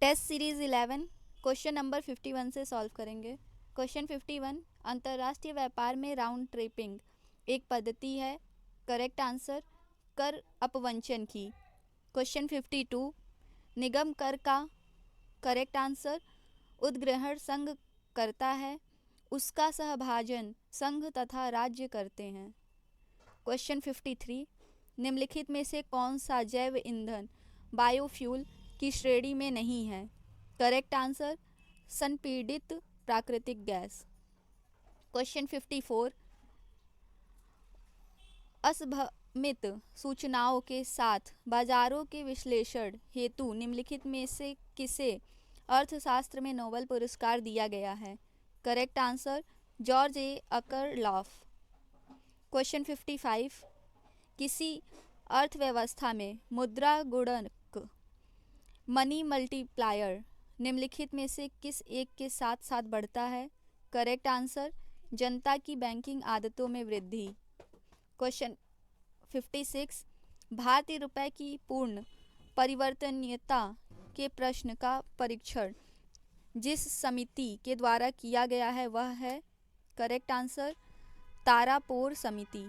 Test series 11 question number 51 से solve करेंगे। Question 51, अंतर्राष्ट्रीय व्यापार में राउंड ट्रिपिंग एक पद्धति है। करेक्ट आंसर, कर अपवंचन की। क्वेश्चन 52, निगम कर का करेक्ट आंसर, उद्ग्रहण संघ करता है, उसका सहभाजन संघ तथा राज्य करते हैं। क्वेश्चन 53, निम्नलिखित में से कौन सा जैव ईंधन बायोफ्यूल की श्रेणी में नहीं है? करेक्ट आंसर, संपीड़ित प्राकृतिक गैस। क्वेश्चन 54, असभमित सूचनाओं के साथ बाजारों के विश्लेषण हेतु निम्नलिखित में से किसे अर्थशास्त्र में नोबेल पुरस्कार दिया गया है? Correct answer, George A Akerlof. Question 55, किसी अर्थव्यवस्था में मुद्रा गुणक मनी मल्टीप्लायर निम्नलिखित में से किस एक के साथ साथ बढ़ता है? करेक्ट आंसर, जनता की बैंकिंग आदतों में वृद्धि। क्वेश्चन 56, भारतीय रुपये की पूर्ण परिवर्तनीयता के प्रश्न का परीक्षण जिस समिति के द्वारा किया गया है वह है? करेक्ट आंसर, तारापोर समिति।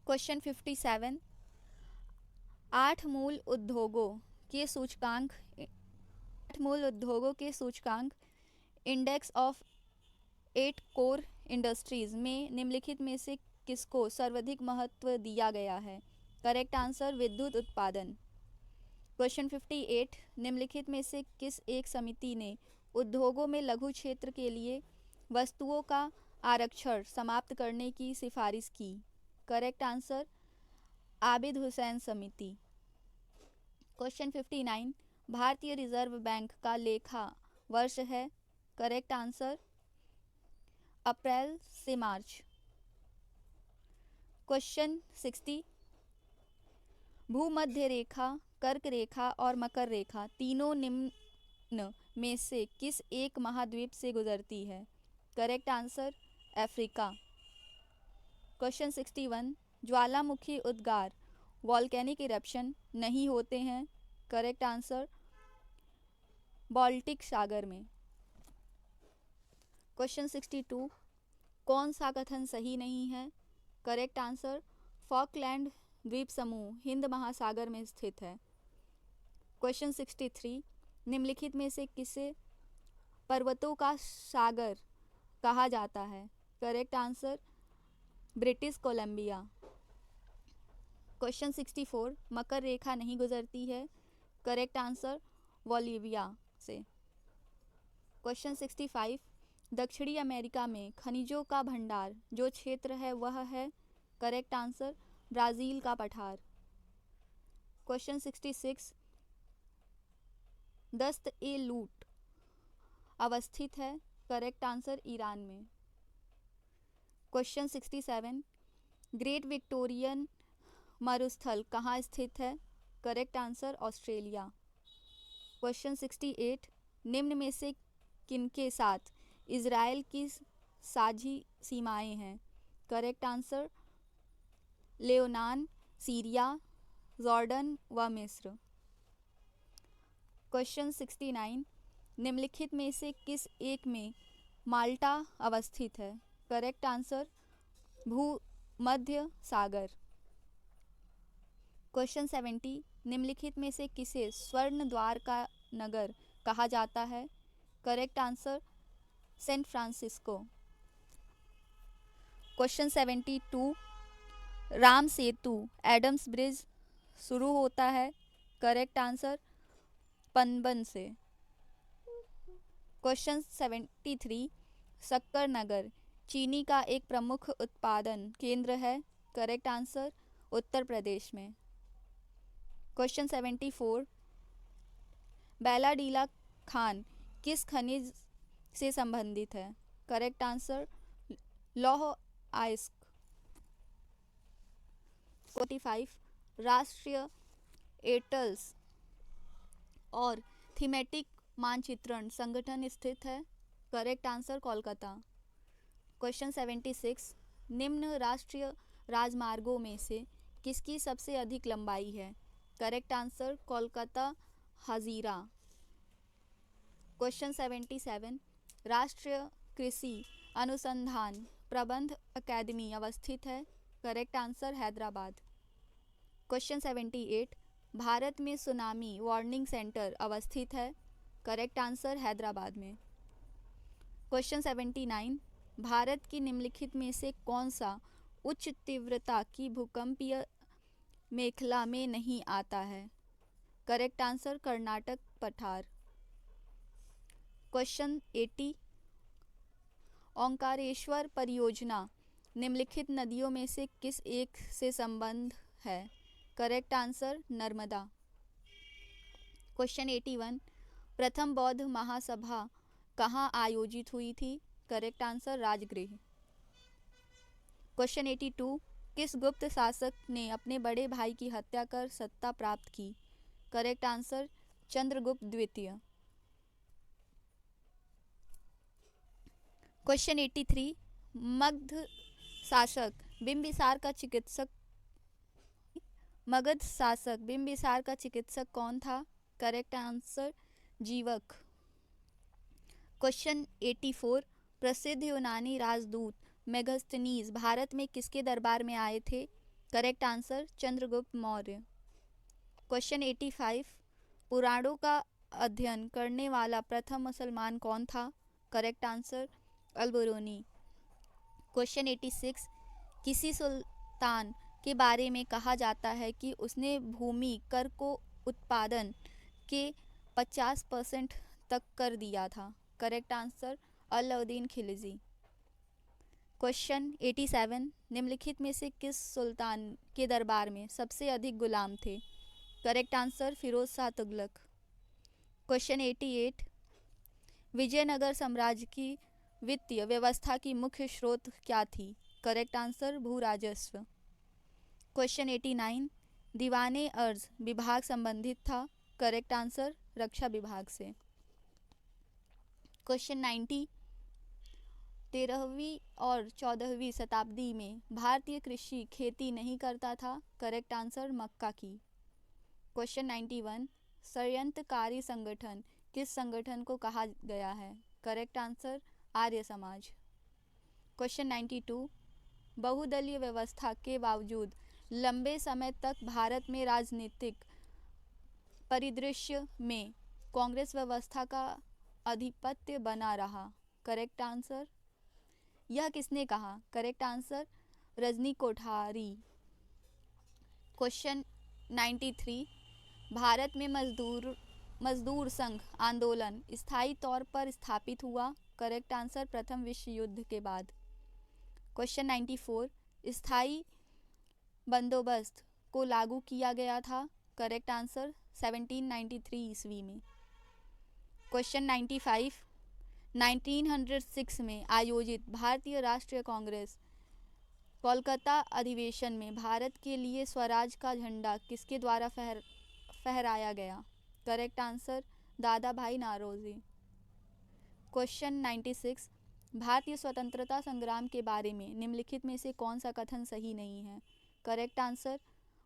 क्वेश्चन 57, आठ मूल उद्योगों के सूचकांक इंडेक्स ऑफ 8 कोर इंडस्ट्रीज में निम्नलिखित में से किसको सर्वाधिक महत्व दिया गया है? करेक्ट आंसर, विद्युत उत्पादन। क्वेश्चन 58, निम्नलिखित में से किस एक समिति ने उद्योगों में लघु क्षेत्र के लिए वस्तुओं का आरक्षण समाप्त करने की सिफारिश की? करेक्ट आंसर, आबिद हुसैन समिति। क्वेश्चन 59, भारतीय रिजर्व बैंक का लेखा वर्ष है? करेक्ट आंसर, अप्रैल से मार्च। क्वेश्चन 60, भूमध्य रेखा, कर्क रेखा और मकर रेखा तीनों निम्न में से किस एक महाद्वीप से गुजरती है? Correct answer, Africa. क्वेश्चन 61, ज्वालामुखी उद्गार वॉल्केनिक इरप्शन नहीं होते हैं? करेक्ट आंसर, बाल्टिक सागर में। क्वेश्चन 62, कौन सा कथन सही नहीं है? करेक्ट आंसर, फॉकलैंड द्वीप समूह हिंद महासागर में स्थित है। क्वेश्चन 63, निम्नलिखित में से किसे पर्वतों का सागर कहा जाता है? Correct answer, British Columbia. Question 64, मकर रेखा नहीं गुजरती है? करेक्ट आंसर, बोलिविया से। क्वेश्चन 65, दक्षिणी अमेरिका में खनिजों का भंडार जो क्षेत्र है वह है? करेक्ट आंसर, ब्राज़ील का पठार। क्वेश्चन 66, दस्त ए लूट अवस्थित है? करेक्ट आंसर, ईरान में। क्वेश्चन 67, ग्रेट विक्टोरियन मरुस्थल कहाँ स्थित है? Correct answer, Australia. क्वेश्चन 68, निम्न में से किनके साथ इजराइल की साझी सीमाएं हैं? Correct answer, Lebanon, Syria, Jordan व मिस्र। क्वेश्चन 69, निम्नलिखित में से किस एक में माल्टा अवस्थित है? करेक्ट आंसर, भूमध्य सागर। क्वेश्चन 70, निम्नलिखित में से किसे स्वर्ण द्वार का नगर कहा जाता है? Correct answer, San Francisco. Question 72, Ram Setu Adam's Bridge शुरू होता है? करेक्ट आंसर, पनबन से। क्वेश्चन 73, शक्कर नगर चीनी का एक प्रमुख उत्पादन केंद्र है? करेक्ट आंसर, उत्तर प्रदेश में। क्वेश्चन 74, बैलाडीला खान किस खनिज से संबंधित है? करेक्ट आंसर, लौह अयस्क। 45, राष्ट्रीय एटल्स और थीमेटिक मानचित्रण संगठन स्थित है? Correct answer, Kolkata. क्वेश्चन 76, निम्न राष्ट्रीय राजमार्गों में से किसकी सबसे अधिक लंबाई है? Correct answer, Kolkata Hazira. Question 77, राष्ट्रीय कृषि अनुसंधान प्रबंध अकादमी अवस्थित है। Correct answer Hyderabad. Question 78, Bharat में सुनामी वार्निंग सेंटर अवस्थित है। करेक्ट आंसर हैदराबाद में। क्वेश्चन 79, भारत की निम्नलिखित में से कौन सा उच्च तीव्रता की भूकंपीय मेखला में नहीं आता है। करेक्ट आंसर कर्नाटक पठार। क्वेश्चन 80, ओंकारेश्वर परियोजना निम्नलिखित नदियों में से किस एक से संबंध है। Correct answer Narmada. क्वेश्चन 81, प्रथम बौद्ध महासभा कहाँ आयोजित हुई थी। Correct answer Rajgriha. क्वेश्चन 82, किस गुप्त शासक ने अपने बड़े भाई की हत्या कर सत्ता प्राप्त की। करेक्ट आंसर चंद्रगुप्त द्वितीय। क्वेश्चन 83, मगध शासक बिंबिसार का चिकित्सक कौन था। करेक्ट आंसर जीवक। क्वेश्चन 84, प्रसिद्ध यूनानी राजदूत मेगास्थनीज भारत में किसके दरबार में आए थे। Correct answer Chandragupta Maurya. Question 85, पुराणों का अध्ययन करने वाला प्रथम मुसलमान कौन था। Correct answer अल-बिरूनी। क्वेश्चन 86, किसी सुल्तान के बारे में कहा जाता है कि उसने भूमि कर को उत्पादन के 50% तक कर दिया था। Correct answer Alauddin Khilji. Question 87, निम्नलिखित में से किस सुल्तान के दरबार में सबसे अधिक गुलाम थे। Correct answer Firoz Shah Tughlaq. Question 88, Vijayanagara साम्राज्य की वित्तीय व्यवस्था की मुख्य स्रोत क्या थी। करेक्ट आंसर भू राजस्व। क्वेश्चन 89, दीवाने अर्ज विभाग संबंधित था। करेक्ट आंसर रक्षा विभाग से। क्वेश्चन 90, 13वीं और 14वीं शताब्दी में भारतीय कृषि खेती नहीं करता था। करेक्ट आंसर मक्का की। क्वेश्चन 91, षड्यंत्रकारी संगठन किस संगठन को कहा गया है। Correct answer Arya Samaj. Question 92, बहुदलीय व्यवस्था के बावजूद लंबे समय तक भारत में राजनीतिक परिदृश्य में कांग्रेस व्यवस्था का आधिपत्य बना रहा। करेक्ट आंसर यह किसने कहा। Correct answer Rajni Kothari. Question 93, Bharat में मजदूर संघ आंदोलन स्थायी तौर पर स्थापित हुआ। करेक्ट आंसर प्रथम विश्व युद्ध के बाद। क्वेश्चन 94, स्थायी बंदोबस्त को लागू किया गया था। करेक्ट आंसर 1793 ईस्वी में। क्वेश्चन 95, 1906 में आयोजित भारतीय राष्ट्रीय कांग्रेस कोलकाता अधिवेशन में भारत के लिए स्वराज का झंडा किसके द्वारा फहराया गया। करेक्ट आंसर दादा भाई नौरोजी। क्वेश्चन 96, भारतीय स्वतंत्रता संग्राम के बारे में निम्नलिखित में से कौन सा कथन सही नहीं है। करेक्ट आंसर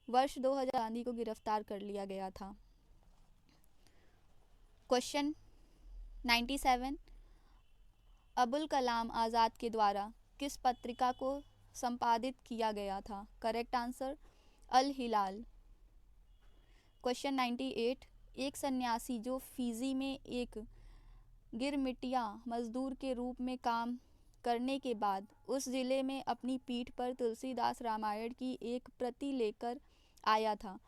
वर्ष 2000 गांधी को गिरफ्तार कर लिया गया था। क्वेश्चन 97, अबुल कलाम आज़ाद के द्वारा किस पत्रिका को संपादित किया गया था। करेक्ट आंसर अल हिलाल। क्वेश्चन 98, एक सन्यासी जो फिजी में एक गिरमिटिया मजदूर के रूप में काम करने के बाद उस जिले में अपनी पीठ पर तुलसीदास रामायण की एक प्रति लेकर आया था,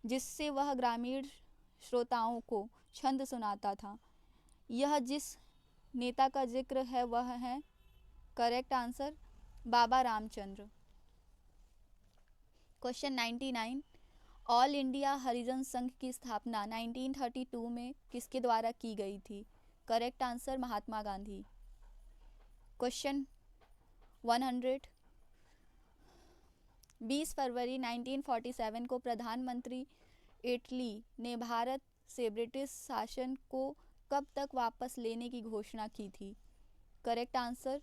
जिससे वह ग्रामीण श्रोताओं को छंद सुनाता था। यह जिस नेता का जिक्र है वह है। करेक्ट आंसर बाबा रामचंद्र। क्वेश्चन 99, ऑल इंडिया हरिजन संघ की स्थापना 1932 में किसके द्वारा की गई थी। Correct answer Mahatma Gandhi. Question 100, 20 फरवरी 1947 को प्रधानमंत्री एटली ने भारत से ब्रिटिश शासन को कब तक वापस लेने की घोषणा की थी। Correct answer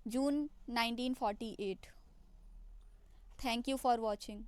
June 1948। Thank you for watching.